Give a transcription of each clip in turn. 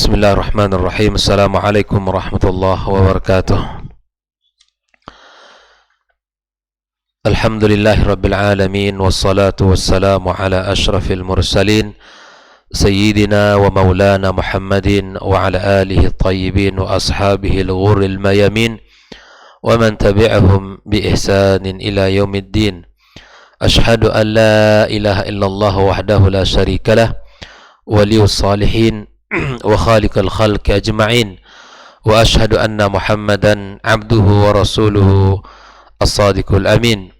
Bismillahirrahmanirrahim. Assalamualaikum warahmatullahi wabarakatuh. Alhamdulillahirabbil alamin wassalatu wassalamu ala asyrafil mursalin sayyidina wa maulana Muhammadin wa ala alihi at-tayyibin wa ashabihi al-ghurril mayamin wa man tabi'ahum bi ihsanin ila yaumiddin. Ashhadu an la ilaha illallah wahdahu la syarikalah waliyus salihin wa khaliqal khalqi ajma'in wa ashhadu anna Muhammadan abduhu wa rasuluhu as-sadiqul amin.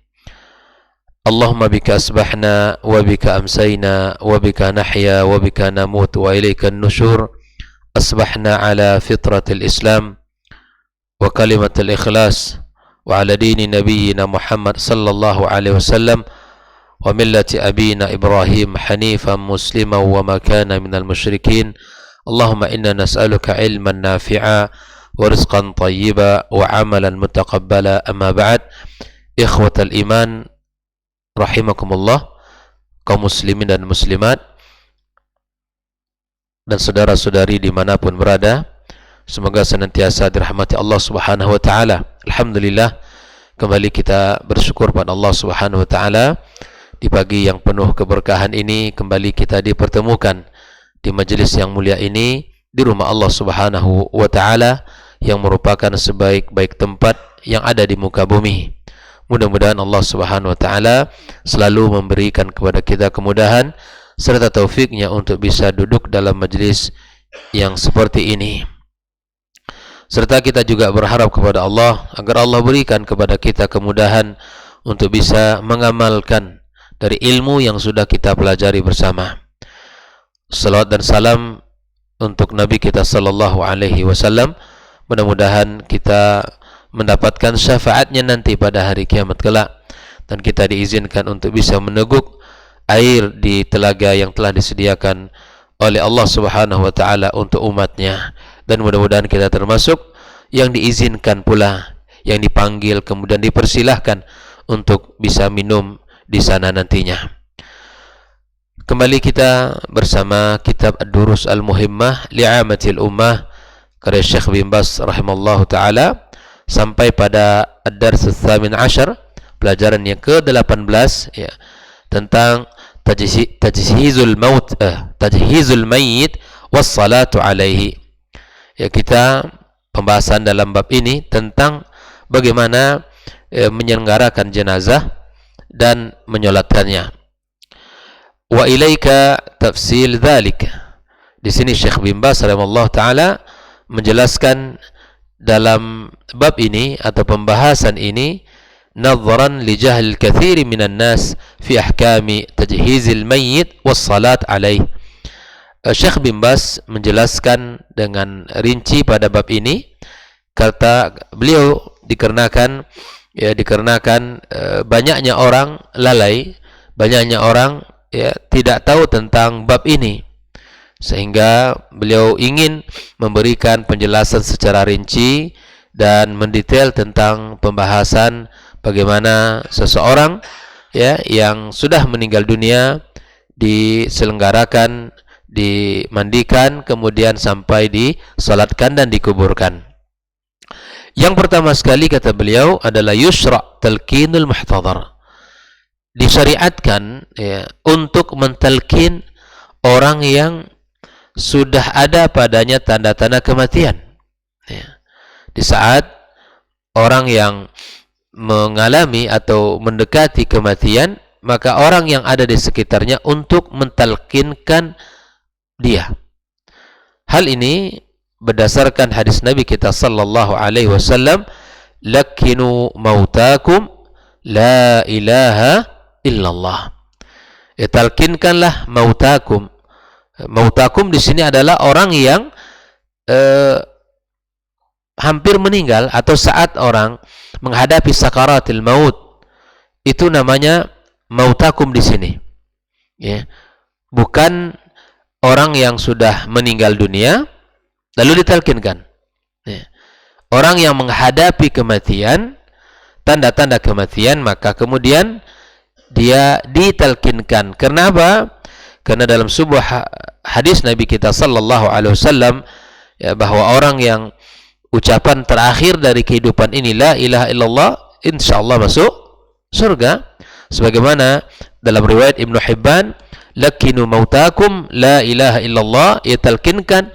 Allahumma bika asbahna wa bika amsayna wa bika nahya wa bika namut wa ilayka an-nusyur. Asbahna ala fitratil islam wa kalimatil ikhlas wa ala dini nabiyyina Muhammad sallallahu alaihi wasallam wa millati abina Ibrahim hanifan musliman wa ma kana minal musyrikin. Allahumma inna nas'aluka ilman nafi'a wa rizqan tayyiba wa amalan mutaqabbala. Amma ba'd. Ikhwatal iman rahimakumullah, kaum muslimin dan muslimat dan saudara-saudari dimanapun berada, semoga senantiasa dirahmati Allah subhanahu wa ta'ala. Alhamdulillah, kembali kita bersyukur pada Allah subhanahu wa ta'ala. Di pagi yang penuh keberkahan ini kembali kita dipertemukan di majelis yang mulia ini, di rumah Allah subhanahu wa ta'ala, yang merupakan sebaik-baik tempat yang ada di muka bumi. Mudah-mudahan Allah subhanahu wa ta'ala selalu memberikan kepada kita kemudahan serta taufiknya untuk bisa duduk dalam majelis yang seperti ini. Serta kita juga berharap kepada Allah agar Allah berikan kepada kita kemudahan untuk bisa mengamalkan dari ilmu yang sudah kita pelajari bersama. Salawat dan salam untuk Nabi kita sallallahu alaihi wasallam. Mudah-mudahan kita mendapatkan syafaatnya nanti pada hari kiamat kelak, dan kita diizinkan untuk bisa meneguk air di telaga yang telah disediakan oleh Allah subhanahu wa ta'ala untuk umatnya. Dan mudah-mudahan kita termasuk yang diizinkan pula, yang dipanggil kemudian dipersilahkan untuk bisa minum di sana nantinya. Kembali kita bersama kitab Ad-Durus Al-Muhimmah Li'amatil Ummah karya Syekh bin Baz rahimallahu ta'ala, sampai pada Ad-Dars Ats-Tsamin Asyar, pelajaran yang ke-18 ya, tentang tajhizul mayyit wassalatu alaihi. Ya, kita pembahasan dalam bab ini tentang bagaimana menyelenggarakan jenazah dan menyolatkannya. Wa ilaika tafsil dzalik. Di sini Syekh bin Baz rahimallahu taala menjelaskan dalam bab ini atau pembahasan ini, nadharan li jahl katsir minan nas fi ahkami tajhizil mayyit was salat alaih. Syekh bin Baz menjelaskan dengan rinci pada bab ini, kata beliau dikarenakan banyaknya orang lalai, banyaknya orang tidak tahu tentang bab ini, sehingga beliau ingin memberikan penjelasan secara rinci dan mendetail tentang pembahasan bagaimana seseorang yang sudah meninggal dunia diselenggarakan, dimandikan, kemudian sampai disalatkan dan dikuburkan. Yang pertama sekali kata beliau adalah yusra' talqinul muhtadhar. Disyariatkan untuk mentalkin orang yang sudah ada padanya tanda-tanda kematian. Di saat orang yang mengalami atau mendekati kematian, maka orang yang ada di sekitarnya untuk mentalkinkan dia. Hal ini berdasarkan hadis Nabi kita sallallahu alaihi wasallam, lakinu mautakum la ilaha illallah. Talkinkanlah mautakum. Mautakum di sini adalah orang yang hampir meninggal atau saat orang menghadapi sakaratil maut. Itu namanya mautakum di sini. Ya. Bukan orang yang sudah meninggal dunia lalu ditalkinkan. Ya. Orang yang menghadapi kematian, tanda-tanda kematian, maka kemudian dia ditalkinkan. Kenapa? Karena dalam sebuah hadis Nabi kita sallallahu alaihi wasallam, ya, bahwa orang yang ucapan terakhir dari kehidupan ini la ilaha illallah, insyaallah masuk surga. Sebagaimana dalam riwayat Ibnu Hibban, lakinu mautakum la ilaha illallah, ia talkinkan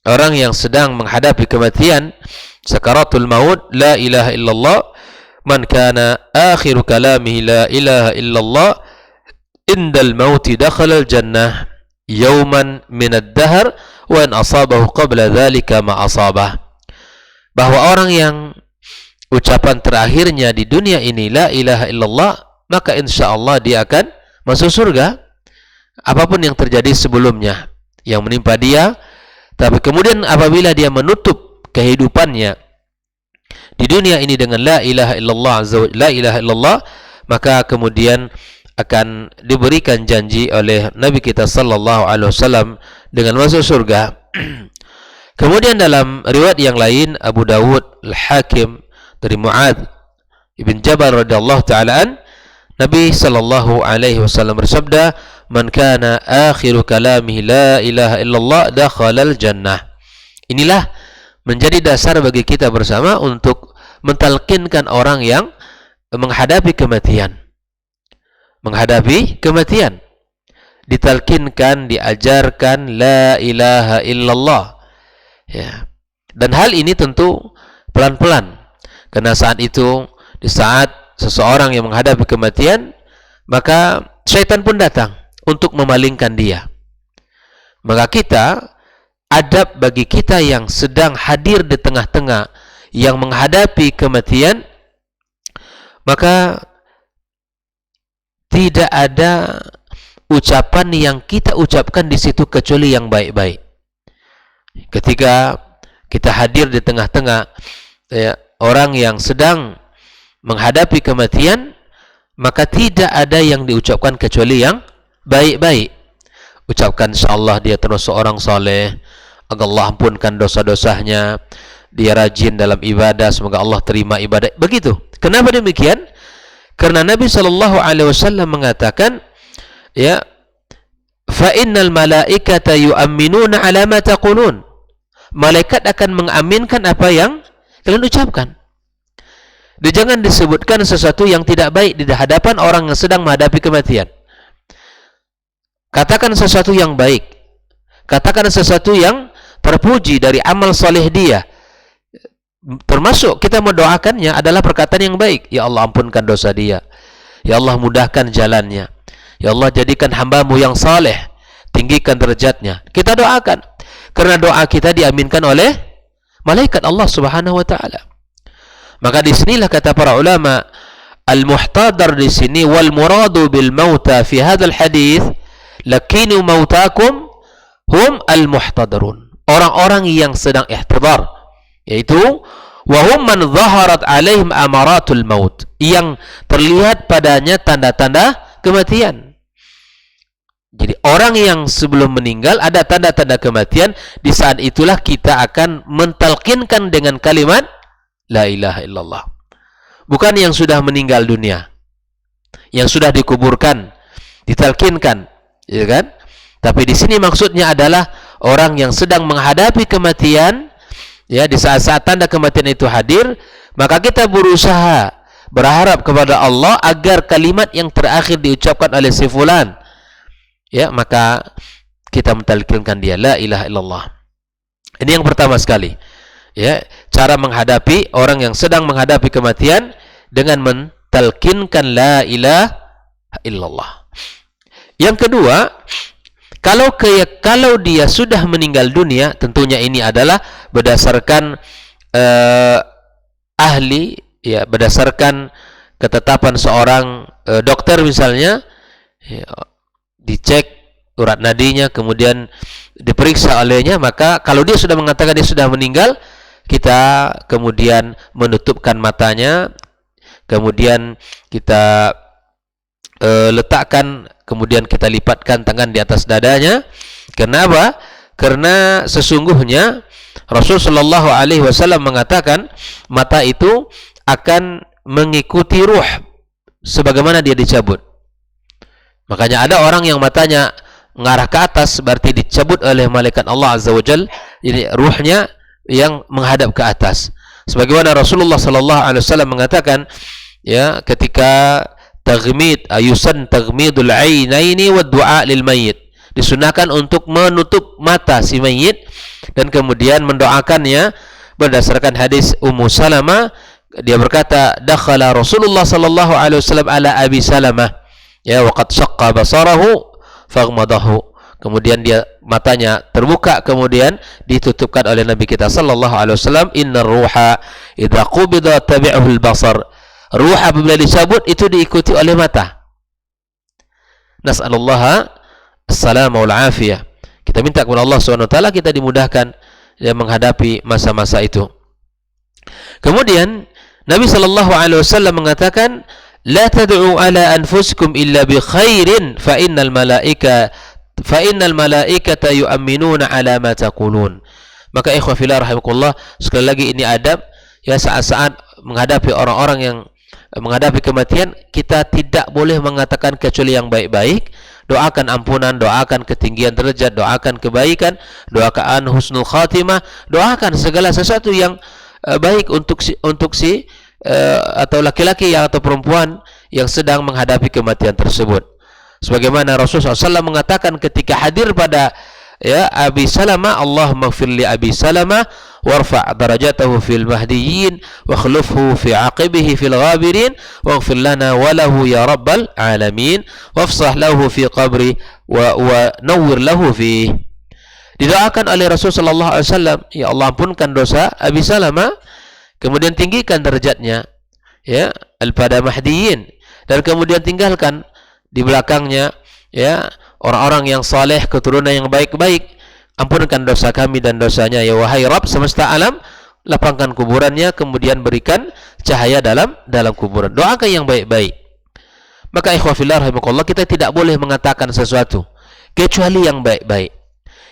orang yang sedang menghadapi kematian, sakaratul maut, la ilaha illallah, man kana akhiru kalamihi la ilaha illallah indal mauti dakhala al jannah yawman min ad-dahr wa in asabahu qabla dhalika ma asabah. Bahwa orang yang ucapan terakhirnya di dunia ini la ilaha illallah, maka insyaallah dia akan masuk surga apapun yang terjadi sebelumnya yang menimpa dia. Tapi kemudian apabila dia menutup kehidupannya di dunia ini dengan la ilaha illallah, la ilaha illallah, maka kemudian akan diberikan janji oleh Nabi kita sallallahu alaihi wasallam dengan masuk surga. Kemudian dalam riwayat yang lain Abu Dawud, Al-Hakim dari Mu'adz ibn Jabal radhiyallahu ta'ala an, Nabi sallallahu alaihi wasallam bersabda, man kana akhiru kalamihi la ilaha illallah dakhalal jannah. Inilah menjadi dasar bagi kita bersama untuk mentalkinkan orang yang menghadapi kematian. Menghadapi kematian, ditalkinkan, diajarkan la ilaha illallah. Ya. Dan hal ini tentu pelan-pelan. Karena saat itu, di saat seseorang yang menghadapi kematian, maka syaitan pun datang untuk memalingkan dia. Maka kita, adab bagi kita yang sedang hadir di tengah-tengah yang menghadapi kematian, maka tidak ada ucapan yang kita ucapkan di situ kecuali yang baik-baik. Ketika kita hadir di tengah-tengah ya, orang yang sedang menghadapi kematian, maka tidak ada yang diucapkan kecuali yang baik-baik. Ucapkan insyaallah dia termasuk orang saleh, agar Allah ampunkan dosa-dosanya, dia rajin dalam ibadah, semoga Allah terima ibadah. Begitu. Kenapa demikian? Karena Nabi sallallahu alaihi wasallam mengatakan, ya, fa innal malaikata yu'minuna ala ma taqulun. Malaikat akan mengaminkan apa yang kalian ucapkan. Dan jangan disebutkan sesuatu yang tidak baik di hadapan orang yang sedang menghadapi kematian. Katakan sesuatu yang baik. Katakan sesuatu yang terpuji dari amal soleh dia. Termasuk kita mendoakannya adalah perkataan yang baik. Ya Allah, ampunkan dosa dia. Ya Allah, mudahkan jalannya. Ya Allah, jadikan hambamu yang saleh, tinggikan derajatnya. Kita doakan. Karena doa kita diaminkan oleh malaikat Allah Subhanahu wa taala. Maka di sinilah kata para ulama, al-muhtadar di sini wal muradu bil mauta fi hadzal hadis lakinu mautakum hum al-muhtadarun. Orang-orang yang sedang ihtidar, yaitu wahum man zaharat alaihim amaratul maut, yang terlihat padanya tanda-tanda kematian. Jadi orang yang sebelum meninggal ada tanda-tanda kematian, di saat itulah kita akan mentalkinkan dengan kalimat la ilaha illallah. Bukan yang sudah meninggal dunia, yang sudah dikuburkan, ditalkinkan, ya kan? Tapi di sini maksudnya adalah orang yang sedang menghadapi kematian, ya, di saat-saat tanda kematian itu hadir, maka kita berusaha berharap kepada Allah agar kalimat yang terakhir diucapkan oleh si fulan, ya, maka kita mentalkinkan dia la ilaha illallah. Ini yang pertama sekali, ya, cara menghadapi orang yang sedang menghadapi kematian dengan mentalkinkan la ilaha illallah. Yang kedua, kalau dia sudah meninggal dunia, tentunya ini adalah berdasarkan ahli, ya, berdasarkan ketetapan seorang dokter misalnya, ya, dicek urat nadinya, kemudian diperiksa olehnya, maka kalau dia sudah mengatakan dia sudah meninggal, kita kemudian menutupkan matanya, kemudian kita letakkan, kemudian kita lipatkan tangan di atas dadanya. Kenapa? Karena sesungguhnya Rasul sallallahu alaihi wasallam mengatakan mata itu akan mengikuti ruh sebagaimana dia dicabut. Makanya ada orang yang matanya mengarah ke atas, berarti dicabut oleh malaikat Allah Azza wa Jal, ini ruhnya yang menghadap ke atas. Sebagaimana Rasulullah sallallahu alaihi wasallam mengatakan, ya, ketika taghmid, ayusan taghmidul ainaini wa du'a lil mayyit, disunahkan untuk menutup mata si mayit dan kemudian mendoakannya berdasarkan hadis Ummu Salamah. Dia berkata, dakhala Rasulullah sallallahu alaihi wasallam ala Abi Salamah, ya, wa qad shaqqa basarahu faghmadahu. Kemudian dia matanya terbuka, kemudian ditutupkan oleh Nabi kita sallallahu alaihi wasallam. Innar ruha idza qubida tabi'ahu al-basar. Ruh apabila dicabut itu diikuti oleh mata. Nas'alullaha as-salama wal afiyah. Kita minta kepada Allah Subhanahu wa taala kita dimudahkan ya, menghadapi masa-masa itu. Kemudian Nabi sallallahu alaihi wasallam mengatakan, la tad'u ala anfusikum illa bi khairin fa innal malaikata yu'minuna ala ma taqulun. Maka ikhwah fillah rahimakumullah, sekali lagi ini adab ya, saat-saat menghadapi orang-orang yang menghadapi kematian, kita tidak boleh mengatakan kecuali yang baik-baik. Doakan ampunan, doakan ketinggian derajat, doakan kebaikan, doakan husnul khatimah, doakan segala sesuatu yang baik untuk si atau laki-laki atau perempuan yang sedang menghadapi kematian tersebut. Sebagaimana Rasulullah SAW mengatakan ketika hadir pada ya Abi Salamah, Allahumma ighfir li Abi Salamah warfa' darajatahu fil mahdiyyin wa khlufhu fi aqibihi fil ghabirin waghfir lana wa lahu ya rabbal alamin wafsah lahu fi qabri wa nawwir lahu fi. Didoakan oleh Rasulullah SAW, ya Allah ampunkan dosa Abi Salamah, kemudian tinggikan derajatnya ya pada mahdiyyin, dan kemudian tinggalkan di belakangnya ya orang-orang yang saleh, keturunan yang baik-baik. Ampunkan dosa kami dan dosanya ya wahai Rabb semesta alam, lapangkan kuburannya, kemudian berikan cahaya dalam kuburan. Doakan yang baik-baik. Maka ikhwah fillah rahimakumullah, kita tidak boleh mengatakan sesuatu kecuali yang baik-baik.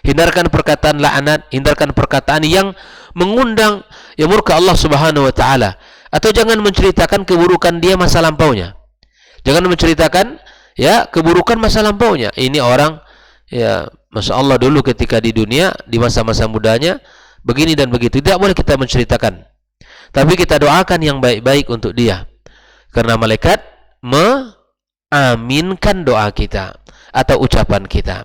Hindarkan perkataan laknat, hindarkan perkataan yang mengundang ya murka Allah Subhanahu wa taala, atau jangan menceritakan keburukan dia masa lampaunya. Jangan menceritakan ya keburukan masa lampaunya. Ini orang ya Masya Allah dulu ketika di dunia di masa-masa mudanya begini dan begitu. Tidak boleh kita menceritakan, tapi kita doakan yang baik-baik untuk dia, karena malaikat mengaminkan doa kita atau ucapan kita.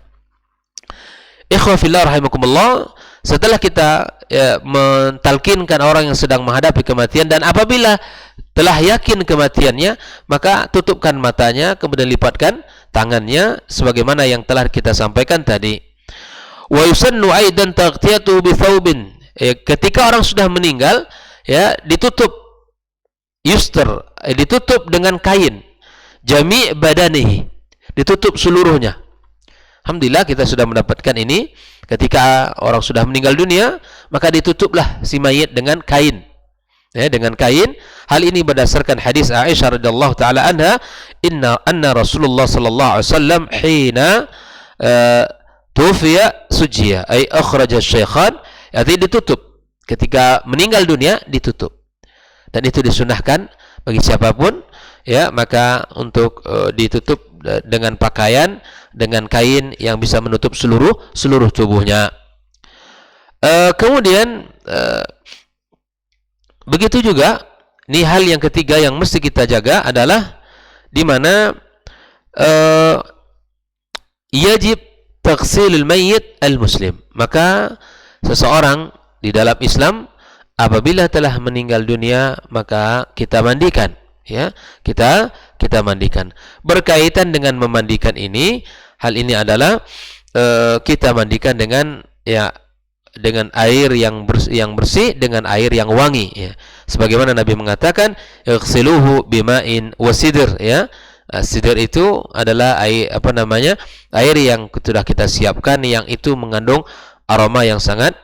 Ikhwah fillah rahimakumullah, setelah kita ya, mentalkinkan orang yang sedang menghadapi kematian, dan apabila telah yakin kematiannya, maka tutupkan matanya, kemudian lipatkan tangannya sebagaimana yang telah kita sampaikan tadi. Wa yusannu aidan taghtiyatuhu bi thawbin. Ketika orang sudah meninggal ya, ditutup yustar, ditutup dengan kain, jami' badanihi, ditutup seluruhnya. Alhamdulillah kita sudah mendapatkan ini. Ketika orang sudah meninggal dunia, maka ditutuplah si mayit dengan kain. Ya, dengan kain. Hal ini berdasarkan hadis Aisyah radhiyallahu taala anha, anna Rasulullah sallallahu alaihi wasallam hina tufiya sujiya, ay akhraja syaikhan, artinya ditutup. Ketika meninggal dunia ditutup. Dan itu disunahkan bagi siapapun ya, maka untuk ditutup dengan pakaian, dengan kain yang bisa menutup seluruh tubuhnya. Kemudian begitu juga, ini hal yang ketiga yang mesti kita jaga adalah di mana yajib taghsilul mayyit al-muslim. Maka seseorang di dalam Islam apabila telah meninggal dunia, maka kita mandikan. Ya, kita mandikan. Berkaitan dengan memandikan ini, hal ini adalah kita mandikan dengan ya dengan air yang bersih, dengan air yang wangi ya. Sebagaimana Nabi mengatakan, ighsiluhu bima'in wasidr ya. Sidr itu adalah air air yang sudah kita siapkan, yang itu mengandung aroma yang sangat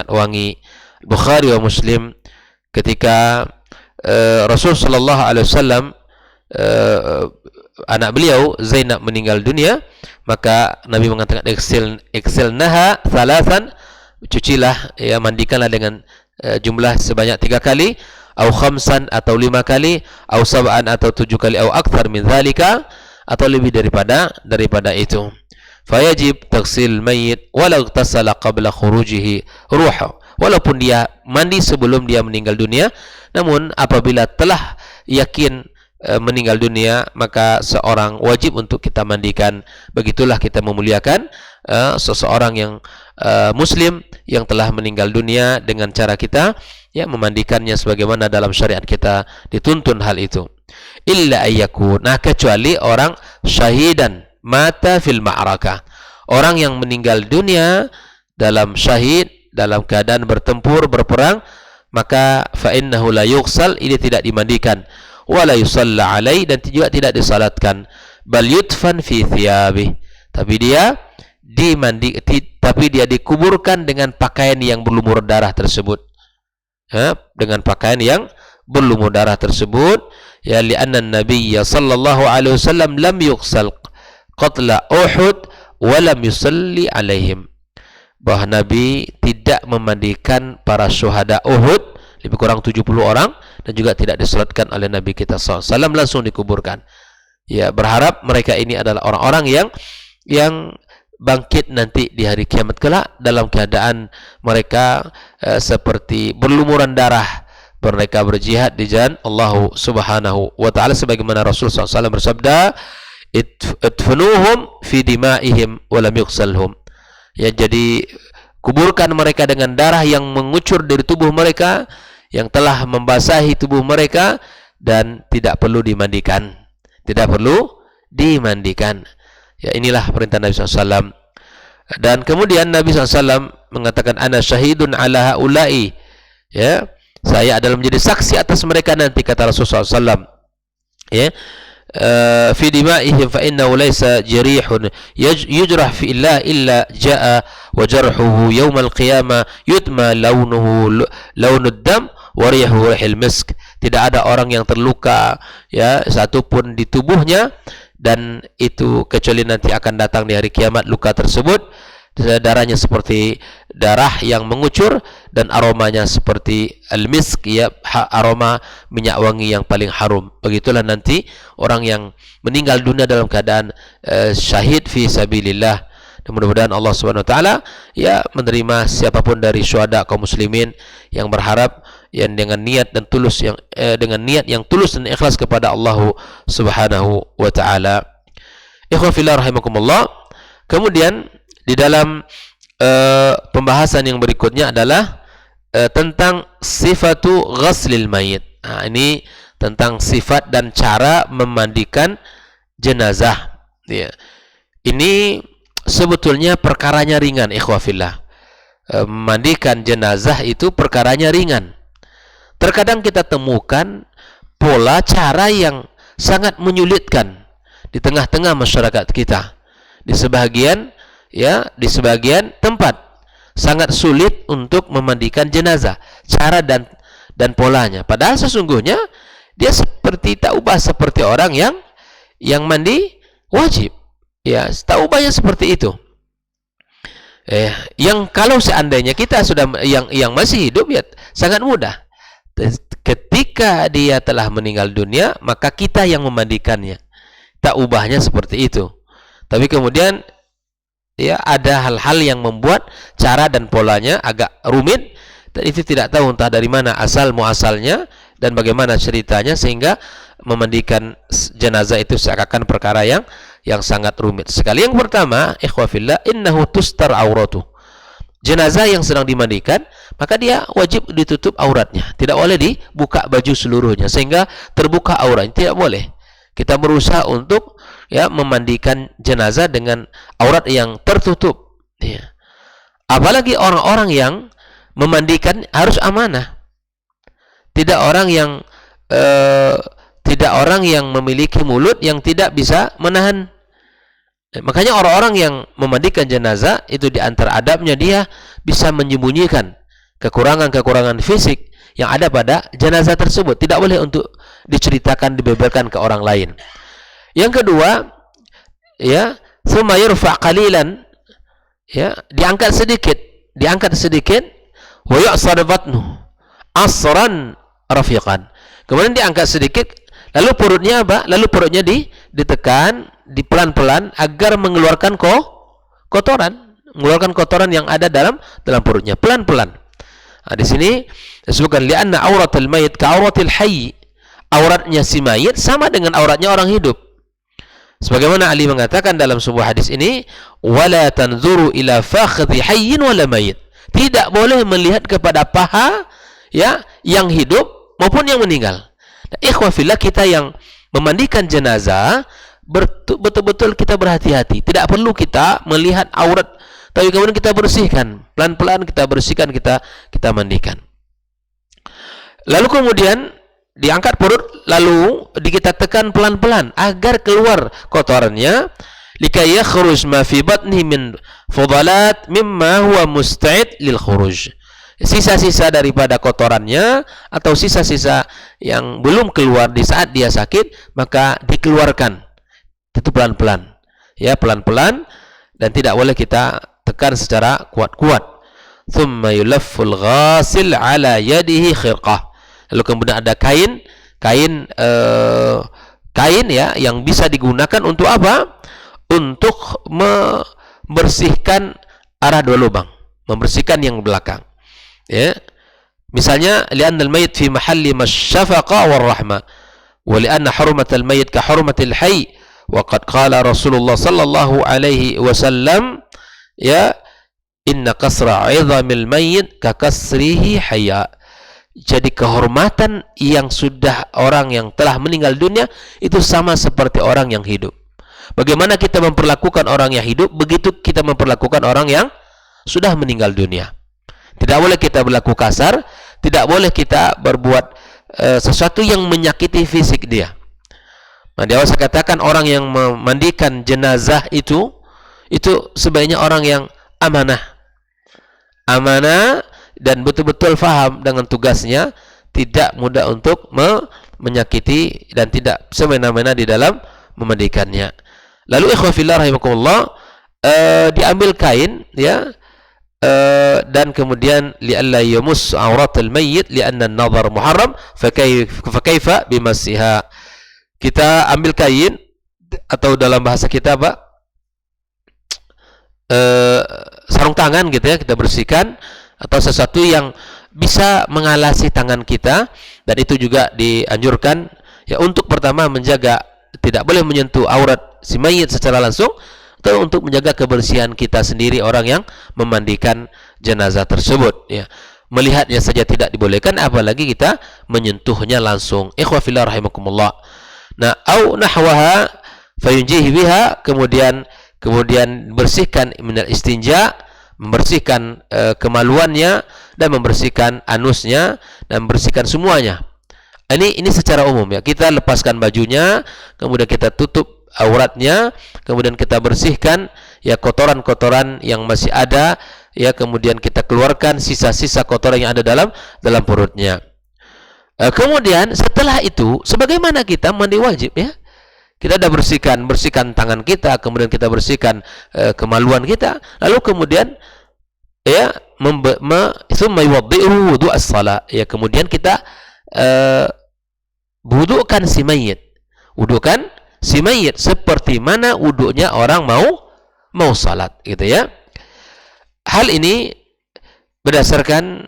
wangi. Bukhari wa Muslim, ketika Rasul sallallahu alaihi wasallam anak beliau Zainab meninggal dunia, maka Nabi mengatakan iksilnaha thalathan, cucilah ya, mandikanlah dengan jumlah sebanyak 3 kali, au khamsan atau 5 kali, au sab'an atau 7 kali, au akthar min dzalika atau lebih daripada itu. fayajib taghsil mayyit walau tasala qabla khurujihi ruha. Walaupun dia mandi sebelum dia meninggal dunia, namun apabila telah yakin meninggal dunia, maka seorang wajib untuk kita mandikan. Begitulah kita memuliakan seseorang yang muslim yang telah meninggal dunia dengan cara kita ya memandikannya sebagaimana dalam syariat kita dituntun hal itu. Illa ayyakun, nah kecuali orang syahidan mata fil ma'rakah, orang yang meninggal dunia dalam syahid, dalam keadaan bertempur, berperang, maka fa innahu la yughsal, ini tidak dimandikan, wala yusalla alai, dan juga tidak disalatkan, bal yudfan fi thiyabih, tapi dia dikuburkan dengan pakaian yang berlumur darah tersebut, ya, dengan pakaian yang berlumur darah tersebut, ya, li'anna an-nabiy sallallahu alaihi wasallam lam yughsal qatla Uhud wa lam yusalli alaihim, bahwa Nabi tidak memandikan para syuhada Uhud, lebih kurang 70 orang, dan juga tidak disalatkan oleh Nabi kita SAW, langsung dikuburkan. Ya, berharap mereka ini adalah orang-orang yang bangkit nanti di hari kiamat kelak dalam keadaan mereka seperti berlumuran darah, mereka berjihad di jalan Allah Subhanahu wa taala, sebagaimana Rasul SAW bersabda, idfunuhum fi dima'ihim wa lam yughsalhum. Ya, jadi kuburkan mereka dengan darah yang mengucur dari tubuh mereka, yang telah membasahi tubuh mereka, dan tidak perlu dimandikan. Tidak perlu dimandikan. Ya, inilah perintah Nabi SAW. Dan kemudian Nabi SAW mengatakan, ana syahidun ala haula'i. Ya, saya adalah menjadi saksi atas mereka nanti, kata Rasulullah SAW. Ya, fi dima'ihim fa innahu laysa jarihun yujrah fi illah illa jaa wa jarhuhu yawm al-qiyamah yutma launuhu launud dam wa rihuhu rihil misk. Tidak ada orang yang terluka ya satupun di tubuhnya, dan itu kecuali nanti akan datang di hari kiamat luka tersebut darahnya seperti darah yang mengucur, dan aromanya seperti al-misk, ya, aroma minyak wangi yang paling harum. Begitulah nanti orang yang meninggal dunia dalam keadaan syahid fi sabilillah. Dan mudah-mudahan Allah Subhanahu wa taala ya menerima siapapun dari syuhada kaum muslimin yang berharap yang dengan niat dan tulus dengan niat yang tulus dan ikhlas kepada Allah Subhanahu wa taala. Ikhwan fillah rahimakumullah. Kemudian di dalam pembahasan yang berikutnya adalah tentang sifatu ghaslil mayit. Nah, ini tentang sifat dan cara memandikan jenazah. Ya. Ini sebetulnya perkaranya ringan, ikhwah fillah. Memandikan jenazah itu perkaranya ringan. Terkadang kita temukan pola cara yang sangat menyulitkan di tengah-tengah masyarakat kita. Di sebagian tempat sangat sulit untuk memandikan jenazah, cara dan polanya. Padahal sesungguhnya dia seperti tak ubah seperti orang yang mandi wajib. Ya, tak ubahnya seperti itu. Yang kalau seandainya kita sudah yang masih hidup, ya sangat mudah. Ketika dia telah meninggal dunia, maka kita yang memandikannya. Tak ubahnya seperti itu. Tapi kemudian ya ada hal-hal yang membuat cara dan polanya agak rumit, dan itu tidak tahu entah dari mana asal muasalnya dan bagaimana ceritanya, sehingga memandikan jenazah itu seakan perkara yang sangat rumit sekali. Yang pertama, ikhwah fillah, innahu tustar auratu. Jenazah yang sedang dimandikan, maka dia wajib ditutup auratnya, tidak boleh dibuka baju seluruhnya sehingga terbuka auratnya, tidak boleh. Kita berusaha untuk ya memandikan jenazah dengan aurat yang tertutup. Ya. Apalagi orang-orang yang memandikan harus amanah. Tidak orang yang memiliki mulut yang tidak bisa menahan. Makanya orang-orang yang memandikan jenazah itu di antara adabnya dia bisa menyembunyikan kekurangan-kekurangan fisik yang ada pada jenazah tersebut. Tidak boleh untuk diceritakan, dibeberkan ke orang lain. Yang kedua, ya, thumma yurfa' qalilan, ya, diangkat sedikit, wa ya'sar batnu asran rafiqan. Kemudian diangkat sedikit, lalu perutnya apa? Lalu perutnya ditekan, pelan-pelan agar mengeluarkan kotoran, mengeluarkan kotoran yang ada dalam perutnya pelan-pelan. Nah, di sini disebutkan li'anna auratul mayit ka auratil hayy. Auratnya si mayit sama dengan auratnya orang hidup. Sebagaimana Ali mengatakan dalam sebuah hadis ini, wala tanzuru ila fakhidhi hayyin wala mayit. Tidak boleh melihat kepada paha ya yang hidup maupun yang meninggal. Nah, ikhwah fillah, kita yang memandikan jenazah betul-betul kita berhati-hati. Tidak perlu kita melihat aurat, tapi kemudian kita bersihkan pelan-pelan, kita bersihkan, kita mandikan. Lalu kemudian diangkat perut, lalu kita tekan pelan-pelan agar keluar kotorannya, likay yakhruj ma fi batni min fudalat mimma huwa musta'id lil khuruj. Sisa-sisa daripada kotorannya atau sisa-sisa yang belum keluar di saat dia sakit, maka dikeluarkan. Itu pelan-pelan. Ya, pelan-pelan, dan tidak boleh kita tekan secara kuat-kuat. Thumma yulafful ghasil ala yadihi khirqah. Lalu kemudian ada kain ya yang bisa digunakan untuk apa? Untuk membersihkan arah dua lubang, membersihkan yang belakang. Ya. Misalnya li'anna al-mayyit fi mahalli masyafaqa war rahmah wa li'anna hurmatal mayyit ka hurmatil hayy wa qad qala Rasulullah sallallahu alaihi wasallam ya inna kasra 'idhamil mayyit ka kasrihi hayya. Jadi kehormatan yang sudah orang yang telah meninggal dunia itu sama seperti orang yang hidup. Bagaimana kita memperlakukan orang yang hidup, begitu kita memperlakukan orang yang sudah meninggal dunia. Tidak boleh kita berlaku kasar, tidak boleh kita berbuat sesuatu yang menyakiti fisik dia. Nah, di awal saya katakan orang yang memandikan jenazah itu sebaiknya orang yang amanah dan betul-betul faham dengan tugasnya, tidak mudah untuk menyakiti dan tidak semena-mena di dalam memandikannya. Lalu ikhwah fillah rahimakumullah, diambil kain ya, dan kemudian li'alla yamus auratul mayyit li'anna an-nazar muharram fa kaifa bimassiha. Kita ambil kain, atau dalam bahasa kita apa? Sarung tangan gitu ya, kita bersihkan, atau sesuatu yang bisa mengalasi tangan kita, dan itu juga dianjurkan ya untuk pertama menjaga tidak boleh menyentuh aurat si mayit secara langsung, atau untuk menjaga kebersihan kita sendiri orang yang memandikan jenazah tersebut ya. Melihatnya saja tidak dibolehkan, apalagi kita menyentuhnya langsung. Ikhwah fillah rahimakumullah. Nah, au nahwaha fayunjihi biha, kemudian bersihkan minal istinja, membersihkan kemaluannya, dan membersihkan anusnya, dan membersihkan semuanya. Ini secara umum ya. Kita lepaskan bajunya, kemudian kita tutup auratnya, kemudian kita bersihkan ya kotoran-kotoran yang masih ada ya, kemudian kita keluarkan sisa-sisa kotoran yang ada dalam perutnya. Kemudian setelah itu, sebagaimana kita mandi wajib ya, kita sudah bersihkan tangan kita, kemudian kita bersihkan kemaluan kita, lalu kemudian ya thumma yuwaddi'uhu wudu' as-shalah, ya kemudian kita wudu'kan si mayit, seperti mana wudu'nya orang mau salat gitu ya. Hal ini berdasarkan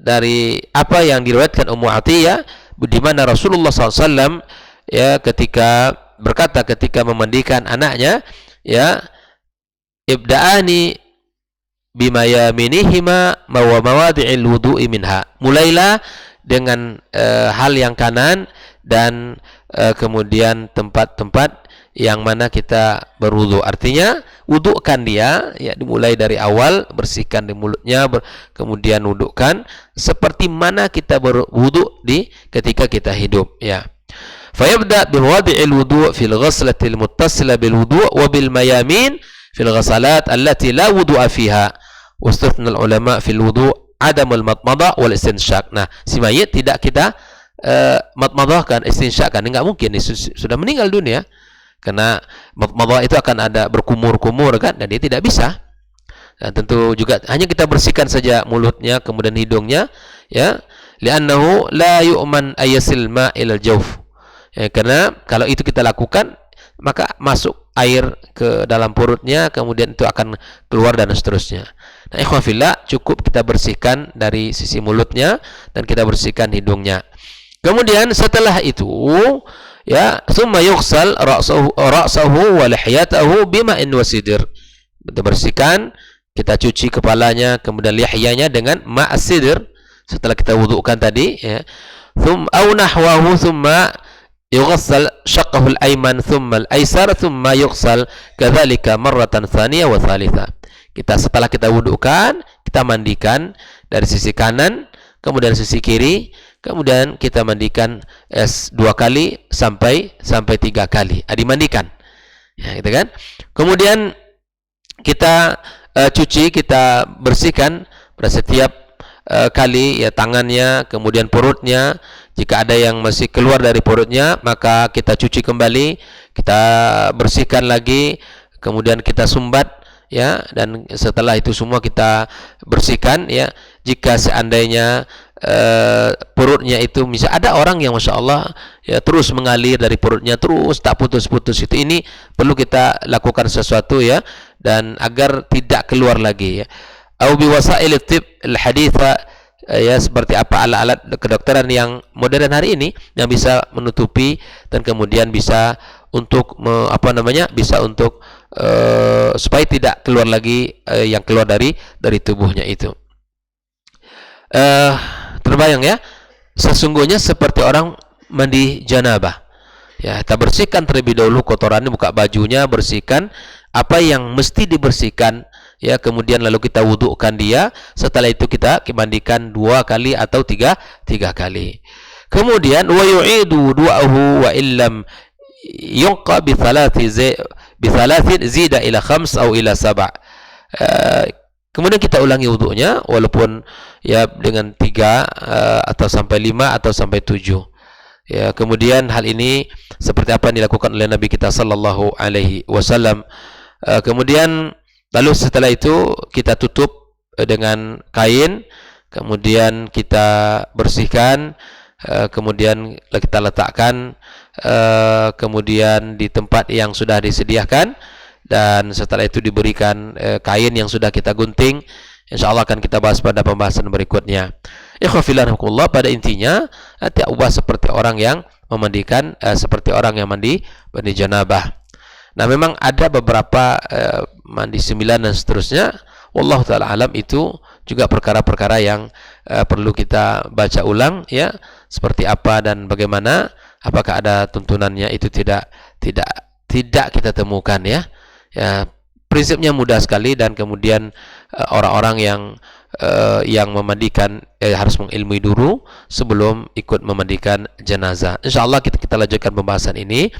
dari apa yang diriwayatkan Ummu Atiyah, di mana Rasulullah SAW ya ketika berkata ketika memandikan anaknya ya, ibda'ani bima yaminihima wa mawadi'il wudu'i minha, mulailah dengan hal yang kanan dan kemudian tempat-tempat yang mana kita berwudu. Artinya wudukan dia ya, dimulai dari awal, bersihkan di mulutnya, kemudian wudukan seperti mana kita berwudu ketika kita hidup ya. Fayabda biwadi'il wudu' fil ghaslatil muttasila bil wudu' wa bil mayamin fil ghasalat allati la wudu'a fiha. Wastatna al ulama fil wudu' adam al matmadah wal istinshaq. Nah, si mayit tidak kita matmadahkan, istinsyaqkan, enggak mungkin, sudah meninggal dunia. Karena matmadah itu akan ada berkumur-kumur kan, dan dia tidak bisa. Dan tentu juga hanya kita bersihkan saja mulutnya, kemudian hidungnya ya, li'annahu la yu'man ayasil ma'il al-jawf. Ya, karena kalau itu kita lakukan, maka masuk air ke dalam perutnya, kemudian itu akan keluar dan seterusnya. Nah, ikhwan fillah, cukup kita bersihkan dari sisi mulutnya dan kita bersihkan hidungnya. Kemudian setelah itu, ya, thumma yughsal ra'sahu wa lihyatahu bima'in wa sidr. Kita bersihkan, kita cuci kepalanya, kemudian lihyanya dengan ma' sidr. Setelah kita wudukan tadi, ya. Au nahwahu thumma yughsal shaqqahu al-ayman thumma al-aysar thumma yughsal kadzalika marratan tsaniyah wa tsalitsa. Setelah kita wudukan, kita mandikan dari sisi kanan, kemudian sisi kiri, kemudian kita mandikan 2 kali sampai 3 kali. Dimandikan. Ya, gitu kan? Kemudian kita cuci, kita bersihkan pada setiap kali, ya, tangannya, kemudian perutnya. Jika ada yang masih keluar dari perutnya, maka kita cuci kembali, kita bersihkan lagi, kemudian kita sumbat, ya, dan setelah itu semua kita bersihkan, ya. Jika seandainya perutnya itu, misal ada orang yang masya Allah, ya, terus mengalir dari perutnya terus tak putus-putus, ini perlu kita lakukan sesuatu, ya, dan agar tidak keluar lagi, ya. Au biwasail tib al-haditha, ya, seperti apa alat-alat kedokteran yang modern hari ini yang bisa menutupi dan kemudian bisa untuk bisa untuk supaya tidak keluar lagi yang keluar dari tubuhnya itu. Terbayang, ya, sesungguhnya seperti orang mandi janabah. Ya, kita bersihkan terlebih dahulu kotorannya, buka bajunya, bersihkan apa yang mesti dibersihkan, ya, kemudian lalu kita wudukan dia. Setelah itu kita mandikan 2 kali atau 3 kali. Kemudian wa yu'idu du'ahu wa illam yunqa bi thalathin zida ila 5 atau ila 7. Kemudian kita ulangi wudunya walaupun, ya, dengan 3 atau sampai 5 atau sampai 7. Ya, kemudian hal ini seperti apa yang dilakukan oleh Nabi kita sallallahu alaihi wasallam. Kemudian lalu setelah itu kita tutup dengan kain, kemudian kita bersihkan, kemudian kita letakkan kemudian di tempat yang sudah disediakan, dan setelah itu diberikan kain yang sudah kita gunting. InsyaAllah akan kita bahas pada pembahasan berikutnya. Ikhwafillah, pada intinya tidak ubah seperti orang yang memandikan, seperti orang yang mandi janabah. Nah, memang ada beberapa mandi 9 dan seterusnya. Wallahu ta'ala alam, itu juga perkara-perkara yang perlu kita baca ulang, ya, seperti apa dan bagaimana. Apakah ada tuntunannya, itu tidak kita temukan, ya. Ya, prinsipnya mudah sekali, dan kemudian orang-orang yang memandikan harus mengilmui dulu sebelum ikut memandikan jenazah. InsyaAllah kita lanjutkan pembahasan ini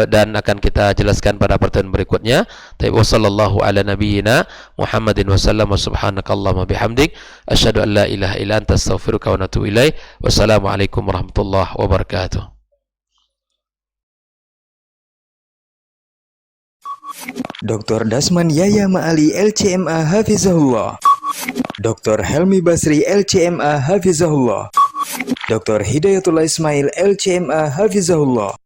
dan akan kita jelaskan pada pertemuan berikutnya. Wassallallahu ala nabiyyina Muhammadin wasallam wa subhanakallahumma bihamdik asyhadu an la ilaha illa anta astaghfiruka wa atubu ilaik. Wassalamualaikum warahmatullahi wabarakatuh. Dr. Dasman Yaya Ma'ali LCMA Hafizahullah, Dr. Helmi Basri LCMA Hafizahullah, Dr. Hidayatullah Ismail LCMA Hafizahullah.